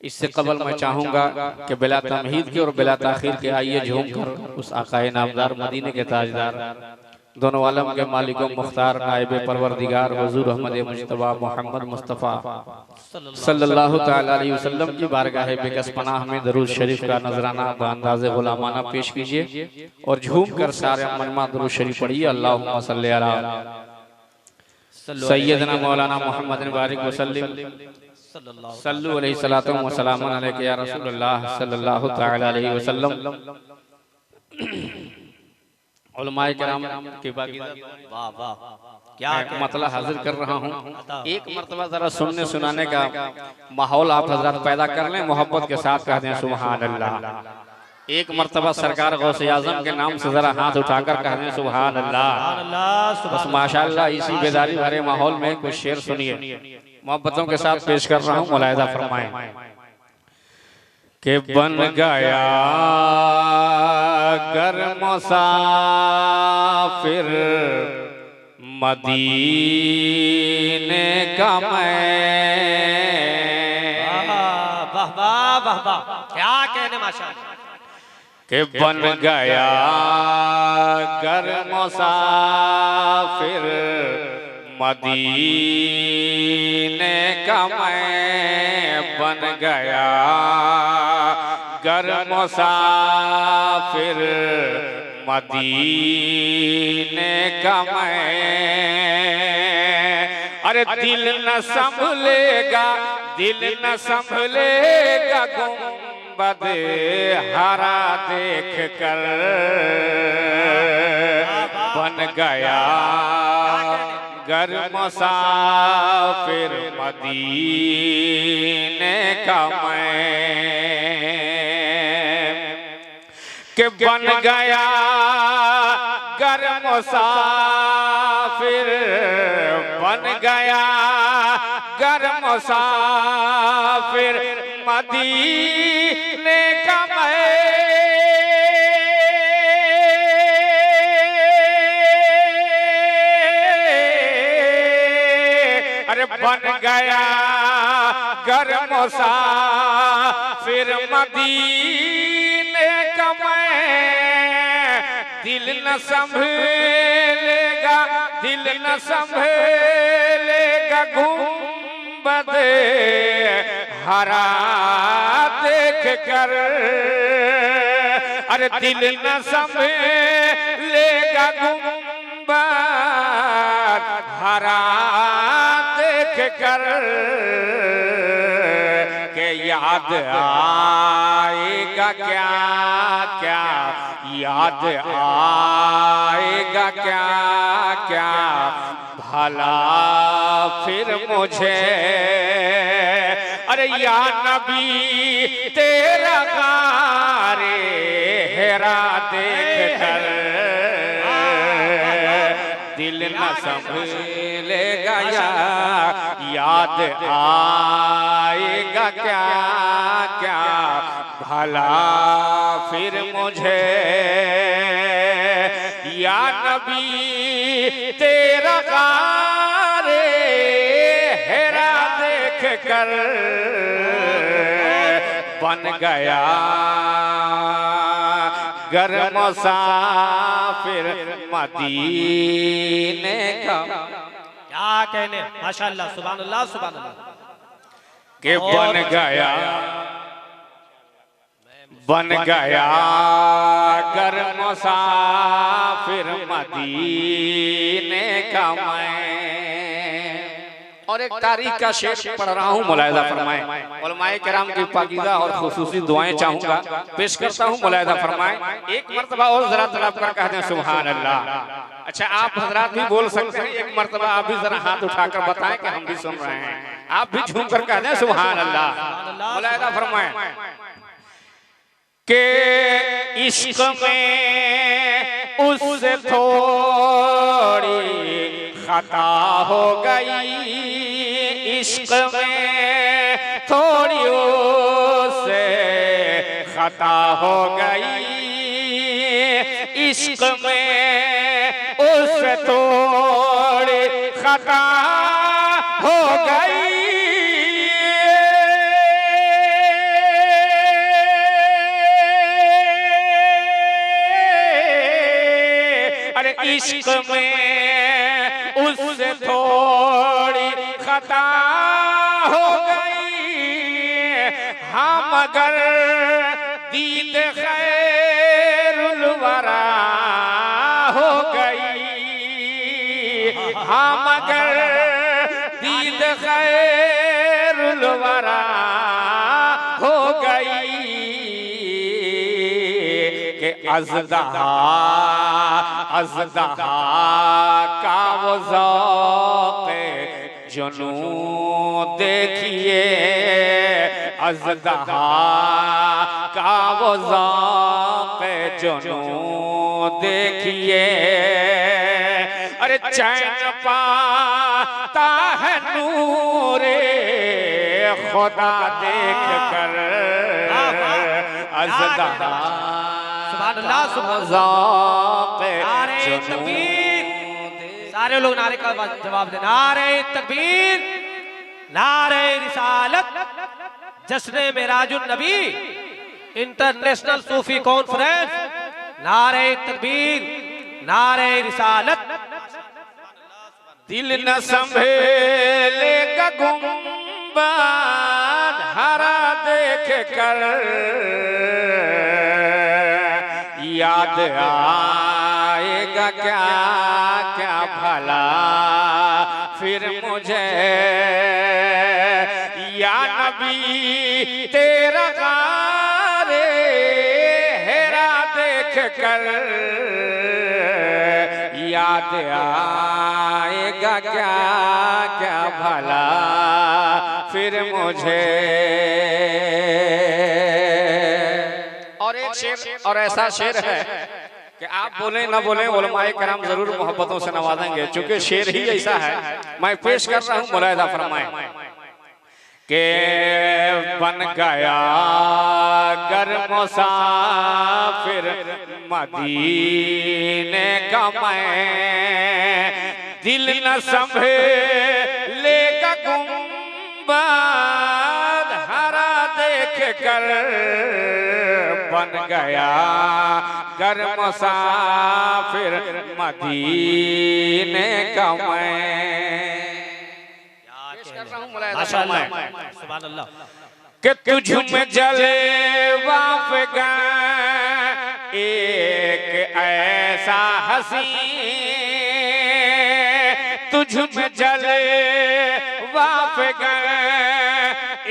इससे कबल मैं चाहूँगा कि बिला तमहीद के और बिला ताखीर के आइए झूम कर उस आकाए नामदार मदीने के ताजदार दोनों आलम के मालिकों मुख्तार नायब परवरदिगार हुजूर अहमद मुज्तबा मोहम्मद मुस्तफ़ा सल्लल्लाहु तआला अलैहि वसल्लम की बारगाह बेकस पनाह में दरूद शरीफ का नजराना अंदाज़े गुलामाना पेश कीजिए और झूम कर सारे मनमा दरूद शरीफ पढ़िए। अल्लाहुम्मा सल्ली अला सय्यदना मौलाना मोहम्मद बारिक वसल्लम सल्लु अलैहि सलातो व सलामुन अलैका या रसूलुल्लाह सल्लल्लाहु तआला अलैहि वसल्लम। उलमाए किराम के बाकी वाह वाह क्या मतलब हाजिर कर रहा हूँ। एक मर्तबा जरा सुनने सुनाने का माहौल आप हजरत पैदा कर लें, मोहब्बत के साथ कह दें सुभान अल्लाह। एक मर्तबा सरकार गौसे आजम के नाम से जरा हाथ उठाकर कह दें सुभान अल्लाह। बस माशाअल्लाह इसी बेदारी भरे माहौल में कुछ शेर सुनिए, मोहब्बतों के साथ पेश कर रहा हूँ, मुलाहिजा फरमाएं के बन गया गर मुसाफिर मदीने का मैं। वाह वाह वाह वाह क्या कहने माशाअल्लाह। के बन गया गर मुसाफिर मदीने का मैं, बन गया गर मुसाफिर मदीने का मैं। अरे दिल न संभलेगा, दिल न संभलेगा गुंबद हरा देख कर, बन गया गर मुसाफिर मदीने का मैं। के बन गया गर मुसाफिर, बन गया गर मुसाफिर मदीने का मैं। अरे बन गया गर मुसाफिर मदीने का मैं। दिल न संभलेगा, दिल न संभलेगा गुंबद हरा देख कर। अरे दिल न संभलेगा गुंबद हरा देख कर, के याद आएगा क्या क्या, याद आएगा क्या क्या भला फिर मुझे। अरे या नबी तेरा गारे हेरा देख कर, दिल न संभलेगा याद आएगा क्या क्या भला फिर मुझे। या नबी तेरा गारे हेरा देख कर, बन गया गर मुसाफिर मदीने का। क्या कहने माशाअल्लाह सुभान अल्लाह सुभान अल्लाह। के बन गया, बन गया गर मुसाफिर मदीने का मैं। और एक तारीख का शेर पढ़ रहा हूँ, मुलाहिजा फरमाएं। उलमाए किराम की पाकीज़ा और खुसूसी दुआएं चाहूंगा पेश करता हूँ, मुलाहिजा फरमाएं। एक मर्तबा और जरा तड़प कर कह दें सुभान अल्लाह। अच्छा आप हजरात भी बोल सकते हैं, एक मर्तबा आप भी जरा हाथ उठाकर बताएं कि हम भी सुन रहे हैं। आप भी झूम कर कह दें सुभान अल्लाह, मुलाहिजा फरमाएं। के इश्क में उससे थोड़ी खता हो गई, इश्क में थोड़ी उससे खता हो गई, इश्क में उससे थोड़ी खता हो गई। इश्क में उससे थोड़ी खता हो गई, हाँ मगर दीद खैरुल वरा हो गई, हाँ मगर दीद खैरुल वरा हो गई कि अज़दहा का वो ज़ौक़ जुनू देखिए, अज़दहा का वो ज़ौक़ जुनू देखिए। अरे चैन पाता है नूरे खुदा देख कर, अज़दहा सुभान अल्लाह सुभान ज़ौक़ नारे तकबीर, सारे लोग नारे का जवाब दें। नारे तकबीर, नारे रिसालत, जश्न मेराजुन नबी इंटरनेशनल सूफी कॉन्फ्रेंस, नारे तकबीर, नारे रिसालत। दिल न संभलेगा गुंबद हरा देख कर, याद आएगा क्या क्या भला फिर मुझे, या नबी तेरा गारे हेरा देख कर, याद आएगा क्या क्या भला फिर मुझे। और एक शेर, और ऐसा शेर है कि आप बोले ना बोले उलमाए कराम जरूर मोहब्बतों से नवाजेंगे, चूंकि शेर ही ऐसा है। मैं पेश कर रहा हूँ, मुलाहिजा फरमाएं के बन गया गर मुसाफिर मदीने का मैं, दिल न संभलेगा गुंबद हरा देख कर, बन गया गर मुसाफिर मदीने का मैं। माशाअल्लाह सुभान अल्लाह। कि तुझ में जले वाफ़गा एक ऐसा हसी, तुझ में जले वाफ़गा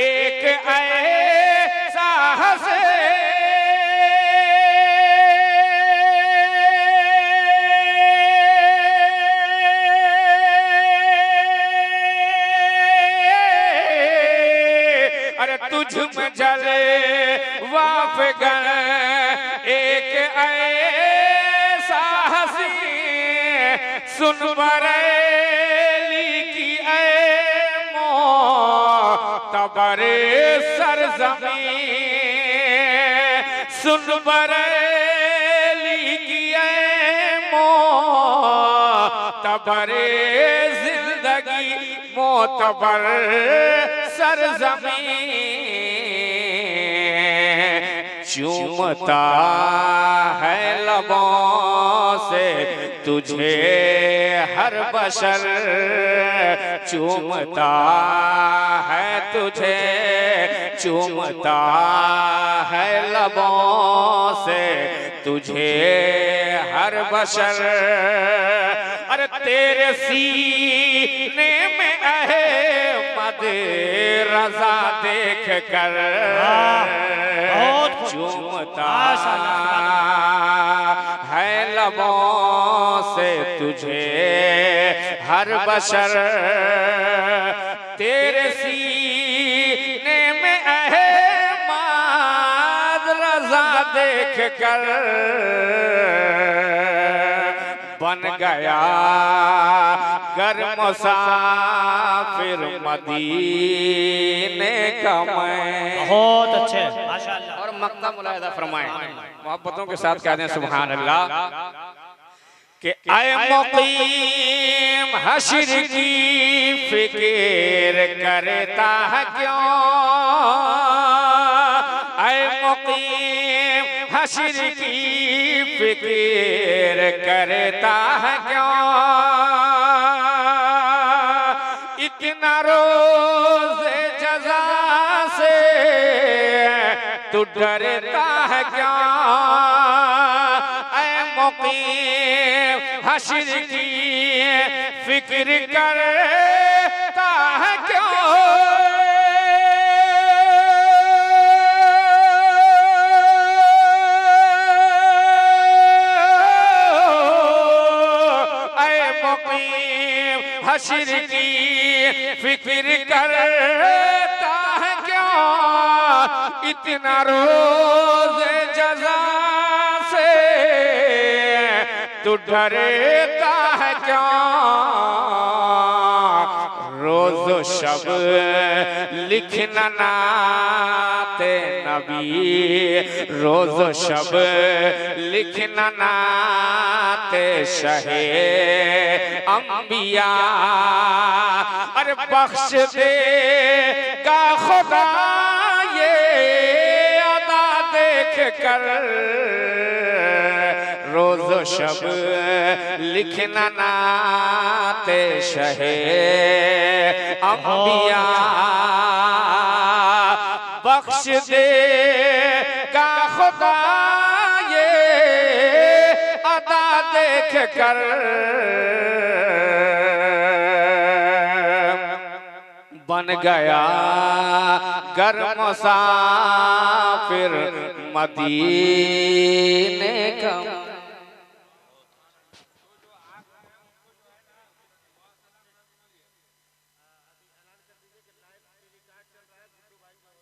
एक ऐसा हसी, तुझ में जले वाफ़गा एक ऐसा हसी, सुन बरेली की ऐ मोतबरे सरज़मीं, सुन बरेली की ऐ मोतबरे ज़िंदगी मोतबर सरज़मीं, चूमता है लबों से तुझे हर बशर, चूमता है तुझे, चूमता है लबों से तुझे हर बशर। अरे तेरे सीने में अहमद रज़ा देख कर चूमता है लबों से तुझे हर बशर, तेरे सीने में अहमद रज़ा देख कर, बन गया गर मुसाफिर मदीने का मैं। बहुत अच्छे माशाअल्लाह। और मक्ता मुलाहिजा फरमाएं, मोहब्बतों के साथ कह दें सुभान अल्लाह कि आए मुक़ीम हश्र की फिक्र करता है क्यों, आए मुक़ीम हश्र की फिक्र करता है क्यों, इतना रोज़े जज़ा से तू डरता है क्या। ऐ मुक़ीम हश्र की फिक्र करता है क्यों। हश्र की फिक्र करता है क्या, इतना रोज़ जज़ा से तू डरता है क्या। रोज़ शब लिखना नाते नबी, रोज़ शब लिखना नाते शहे अंबिया। अरे बख्श देगा खुदा ये अदा देख कर, रोज़ शब लिखना नाते शहे अंबिया। बख्श देगा खुदा ये अदा देख कर, बन गया गर मुसाफिर मदीने का।